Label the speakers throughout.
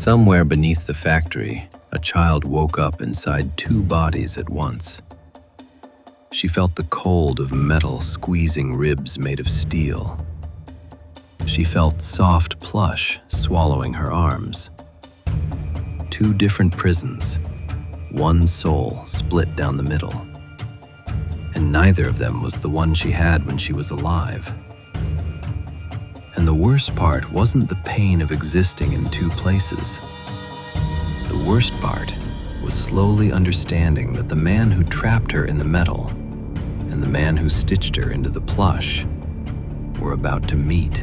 Speaker 1: Somewhere beneath the factory, a child woke up inside two bodies at once. She felt the cold of metal squeezing ribs made of steel. She felt soft plush swallowing her arms. Two different prisons, one soul split down the middle. And neither of them was the one she had when she was alive. And the worst part wasn't the pain of existing in two places. The worst part was slowly understanding that the man who trapped her in the metal and the man who stitched her into the plush were about to meet.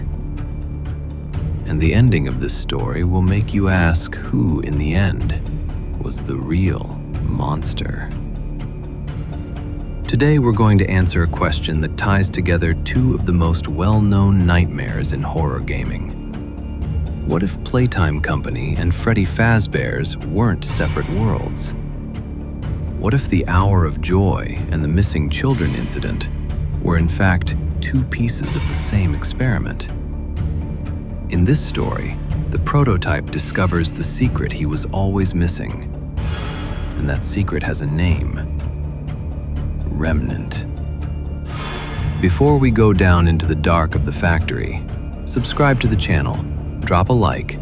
Speaker 1: And the ending of this story will make you ask who, in the end, was the real monster. Today we're going to answer a question that ties together two of the most well-known nightmares in horror gaming. What if Playtime Company and Freddy Fazbear's weren't separate worlds? What if the Hour of Joy and the Missing Children incident were in fact two pieces of the same experiment? In this story, the prototype discovers the secret he was always missing, and that secret has a name. Remnant. Before we go down into the dark of the factory, subscribe to the channel, drop a like,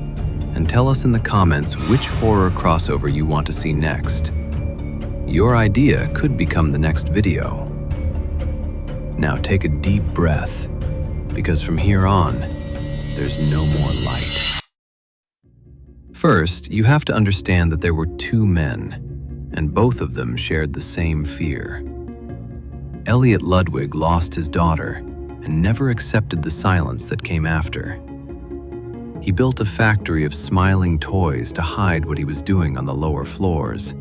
Speaker 1: and tell us in the comments which horror crossover you want to see next. Your idea could become the next video. Now take a deep breath, because from here on, there's no more light. First, you have to understand that there were two men, and both of them shared the same fear. Elliot Ludwig lost his daughter and never accepted the silence that came after. He built a factory of smiling toys to hide what he was doing on the lower floors,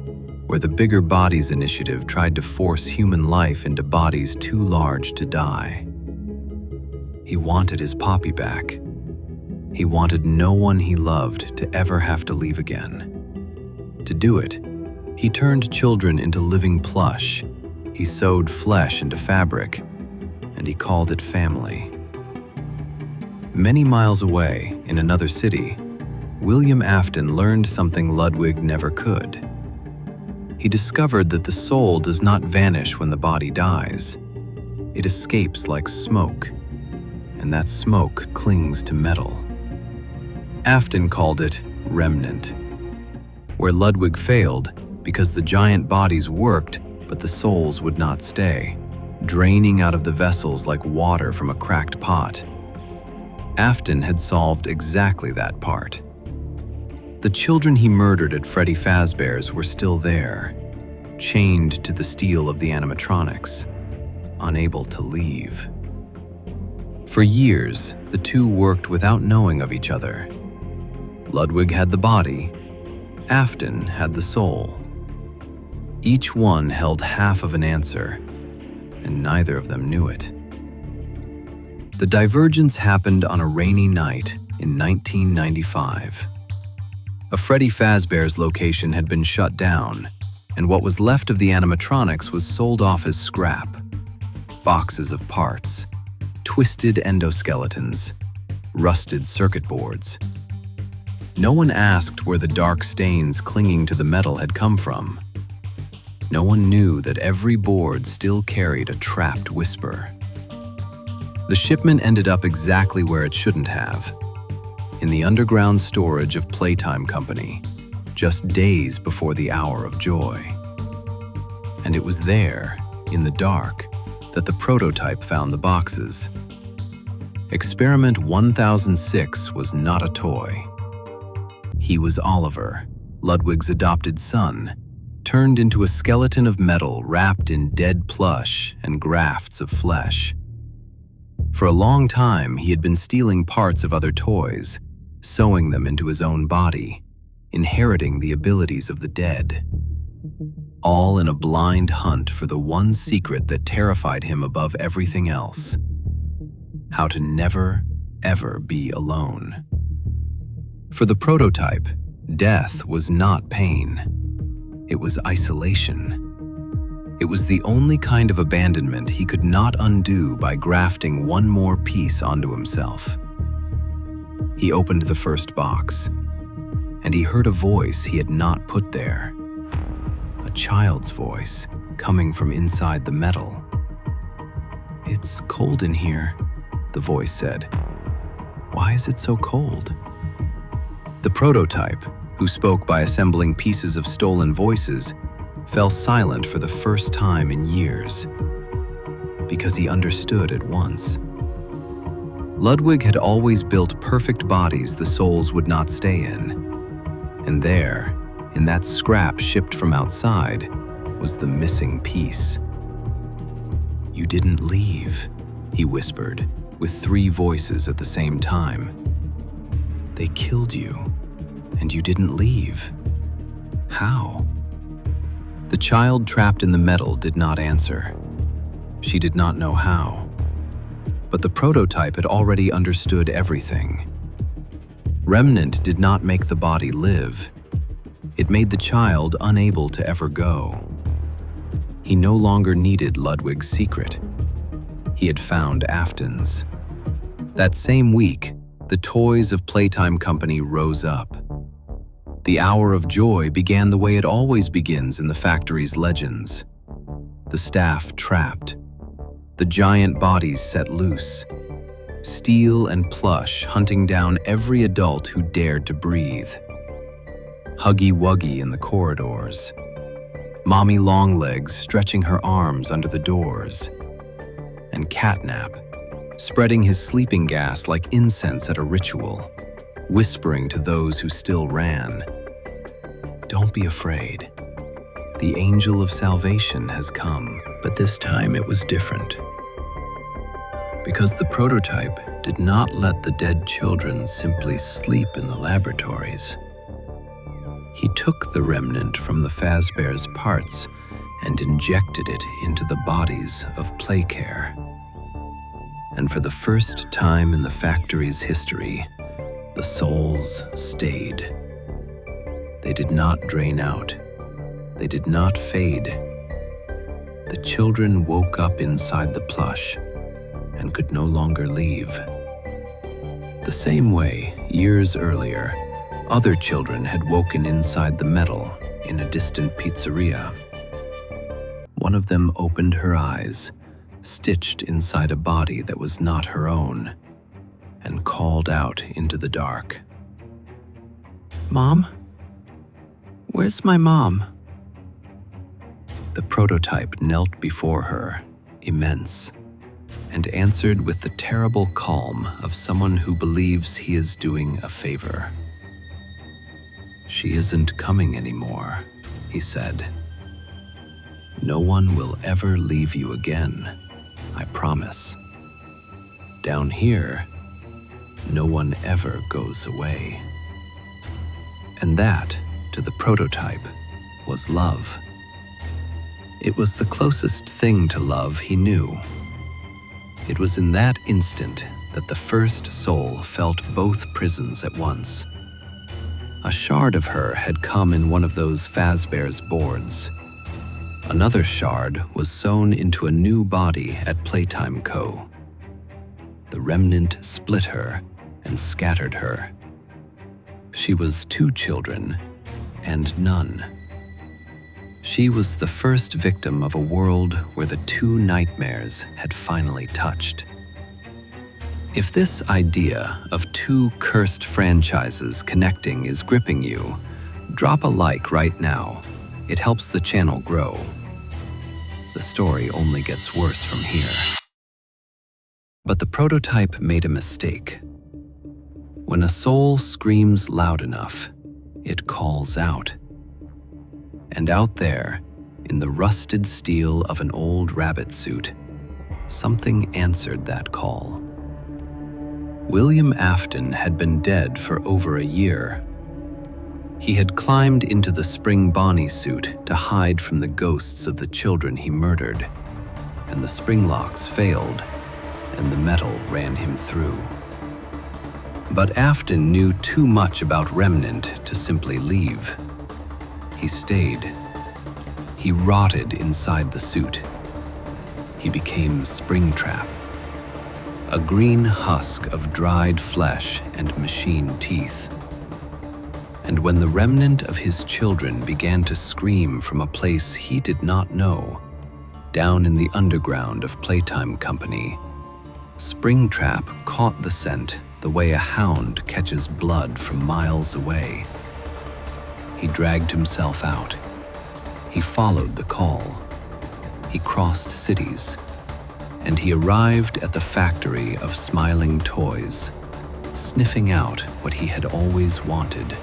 Speaker 1: where the Bigger Bodies initiative tried to force human life into bodies too large to die. He wanted his Poppy back. He wanted no one he loved to ever have to leave again. To do it, he turned children into living plush. He sewed flesh into fabric, and he called it family. Many miles away, in another city, William Afton learned something Ludwig never could. He discovered that the soul does not vanish when the body dies. It escapes like smoke, and that smoke clings to metal. Afton called it remnant, where Ludwig failed because the giant bodies worked, but the souls would not stay, draining out of the vessels like water from a cracked pot. Afton had solved exactly that part. The children he murdered at Freddy Fazbear's were still there, chained to the steel of the animatronics, unable to leave. For years, the two worked without knowing of each other. Ludwig had the body, Afton had the soul. Each one held half of an answer, and neither of them knew it. The divergence happened on a rainy night in 1995. A Freddy Fazbear's location had been shut down, and what was left of the animatronics was sold off as scrap. Boxes of parts, twisted endoskeletons, rusted circuit boards. No one asked where the dark stains clinging to the metal had come from. No one knew that every board still carried a trapped whisper. The shipment ended up exactly where it shouldn't have, in the underground storage of Playtime Company, just days before the Hour of Joy. And it was there, in the dark, that the prototype found the boxes. Experiment 1006 was not a toy. He was Oliver, Ludwig's adopted son, turned into a skeleton of metal wrapped in dead plush and grafts of flesh. For a long time, he had been stealing parts of other toys, sewing them into his own body, inheriting the abilities of the dead. All in a blind hunt for the one secret that terrified him above everything else: how to never, ever be alone. For the prototype, death was not pain. It was isolation. It was the only kind of abandonment he could not undo by grafting one more piece onto himself. He opened the first box. and he heard a voice he had not put there. A child's voice coming from inside the metal. "It's cold in here," the voice said. "Why is it so cold?" The prototype, who spoke by assembling pieces of stolen voices, fell silent for the first time in years, because he understood at once. Ludwig had always built perfect bodies the souls would not stay in. And there, in that scrap shipped from outside, was the missing piece. "You didn't leave," he whispered, with 3 voices at the same time. "They killed you, and you didn't leave. How?" The child trapped in the metal did not answer. She did not know how. But the prototype had already understood everything. Remnant did not make the body live. It made the child unable to ever go. He no longer needed Ludwig's secret. He had found Afton's. That same week, the Toys of Playtime Company rose up. The hour of joy began the way it always begins in the factory's legends. The staff trapped. The giant bodies set loose. Steel and plush hunting down every adult who dared to breathe. Huggy Wuggy in the corridors. Mommy Longlegs stretching her arms under the doors. And Catnap, spreading his sleeping gas like incense at a ritual, whispering to those who still ran, "Don't be afraid. The angel of salvation has come." But this time it was different. Because the prototype did not let the dead children simply sleep in the laboratories. He took the remnant from the Fazbear's parts and injected it into the bodies of Playcare. And for the first time in the factory's history, the souls stayed. They did not drain out. They did not fade. The children woke up inside the plush and could no longer leave. The same way, years earlier, other children had woken inside the metal in a distant pizzeria. One of them opened her eyes, stitched inside a body that was not her own, and called out into the dark. "Mom? Where's my mom?" The prototype knelt before her, immense, and answered with the terrible calm of someone who believes he is doing a favor. "She isn't coming anymore," he said. "No one will ever leave you again, I promise. Down here, no one ever goes away." And that, to the prototype, was love. It was the closest thing to love he knew. It was in that instant that the first soul felt both prisons at once. A shard of her had come in one of those Fazbear's boards. Another shard was sewn into a new body at Playtime Co. The remnant split her and scattered her. She was 2 children and none. She was the first victim of a world where the 2 nightmares had finally touched. If this idea of 2 cursed franchises connecting is gripping you, drop a like right now. It helps the channel grow. The story only gets worse from here. But the prototype made a mistake. When a soul screams loud enough, it calls out. And out there, in the rusted steel of an old rabbit suit, something answered that call. William Afton had been dead for over a year. He had climbed into the Spring Bonnie suit to hide from the ghosts of the children he murdered, and the spring locks failed, and the metal ran him through. But Afton knew too much about Remnant to simply leave. He stayed. He rotted inside the suit. He became Springtrap, a green husk of dried flesh and machine teeth. And when the remnant of his children began to scream from a place he did not know, down in the underground of Playtime Company, Springtrap caught the scent the way a hound catches blood from miles away. He dragged himself out. He followed the call. He crossed cities, and he arrived at the factory of smiling toys, sniffing out what he had always wanted.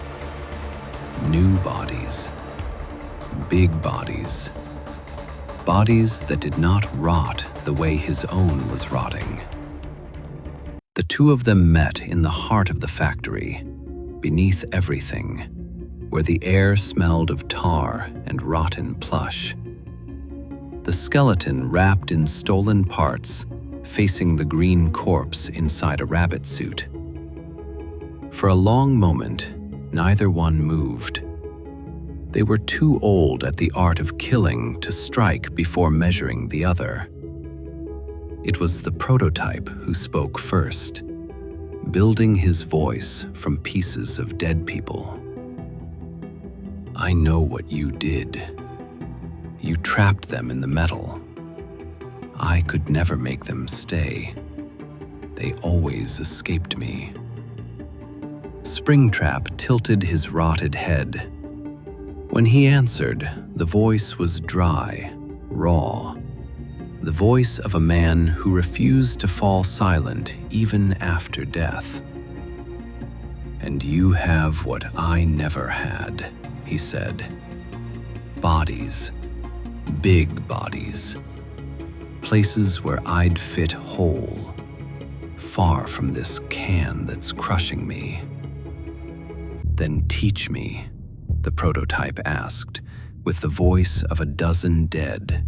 Speaker 1: New bodies, big bodies, bodies that did not rot the way his own was rotting. The two of them met in the heart of the factory, beneath everything, where the air smelled of tar and rotten plush. The skeleton wrapped in stolen parts, facing the green corpse inside a rabbit suit. For a long moment, neither one moved. They were too old at the art of killing to strike before measuring the other. It was the prototype who spoke first, building his voice from pieces of dead people. I know what you did. You trapped them in the metal. I could never make them stay. They always escaped me. Springtrap tilted his rotted head. When he answered, the voice was dry, raw. The voice of a man who refused to fall silent even after death. And you have what I never had, he said. Bodies, big bodies. Places where I'd fit whole, far from this can that's crushing me. Then teach me, the prototype asked, with the voice of a dozen dead.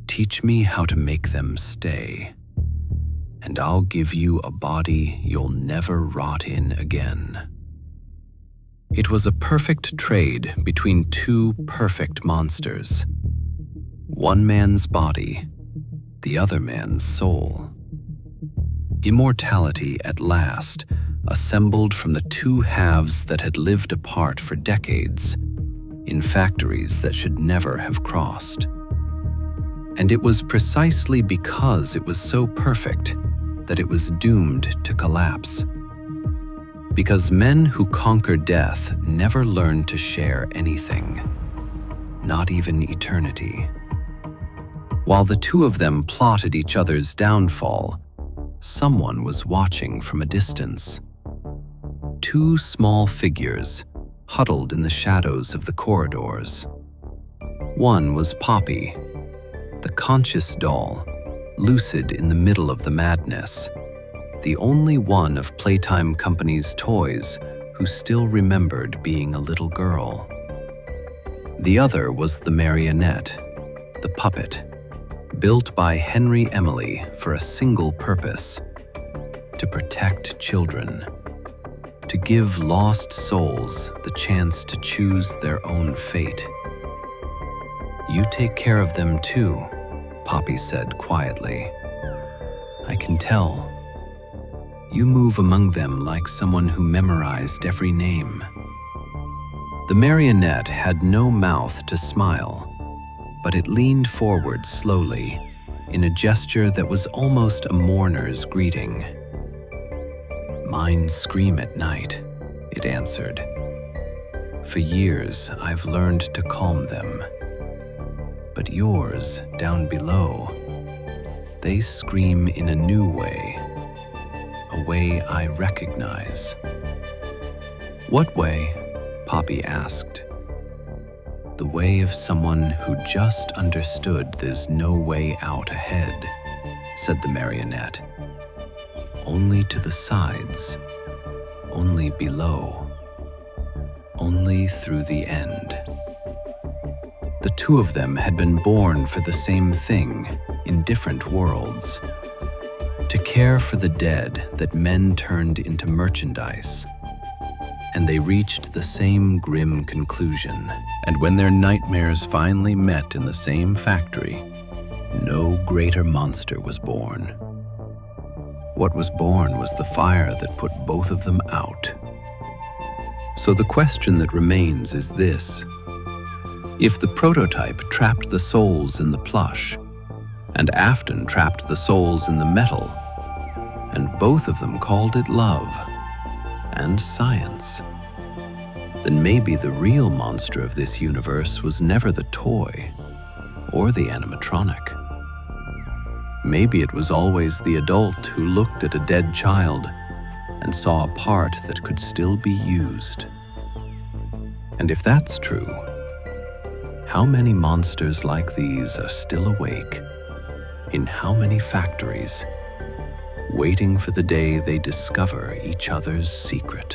Speaker 1: Teach me how to make them stay, and I'll give you a body you'll never rot in again. It was a perfect trade between two perfect monsters. One man's body, the other man's soul. Immortality at last, assembled from the two halves that had lived apart for decades, in factories that should never have crossed. And it was precisely because it was so perfect that it was doomed to collapse. Because men who conquer death never learn to share anything, not even eternity. While the two of them plotted each other's downfall, someone was watching from a distance. Two small figures huddled in the shadows of the corridors. One was Poppy, the conscious doll, lucid in the middle of the madness, the only one of Playtime Company's toys who still remembered being a little girl. The other was the marionette, the puppet, built by Henry Emily for a single purpose: to protect children, to give lost souls the chance to choose their own fate. You take care of them too, Poppy said quietly. I can tell. You move among them like someone who memorized every name. The marionette had no mouth to smile, but it leaned forward slowly, in a gesture that was almost a mourner's greeting. Mine scream at night, it answered. For years, I've learned to calm them. But yours, down below, they scream in a new way, a way I recognize. What way? Poppy asked. The way of someone who just understood there's no way out ahead, said the marionette. Only to the sides, only below, only through the end. The two of them had been born for the same thing in different worlds. To care for the dead that men turned into merchandise. And they reached the same grim conclusion. And when their nightmares finally met in the same factory, no greater monster was born. What was born was the fire that put both of them out. So the question that remains is this: if the prototype trapped the souls in the plush, and Afton trapped the souls in the metal, and both of them called it love and science, then maybe the real monster of this universe was never the toy or the animatronic. Maybe it was always the adult who looked at a dead child and saw a part that could still be used. And if that's true, how many monsters like these are still awake in how many factories, waiting for the day they discover each other's secret?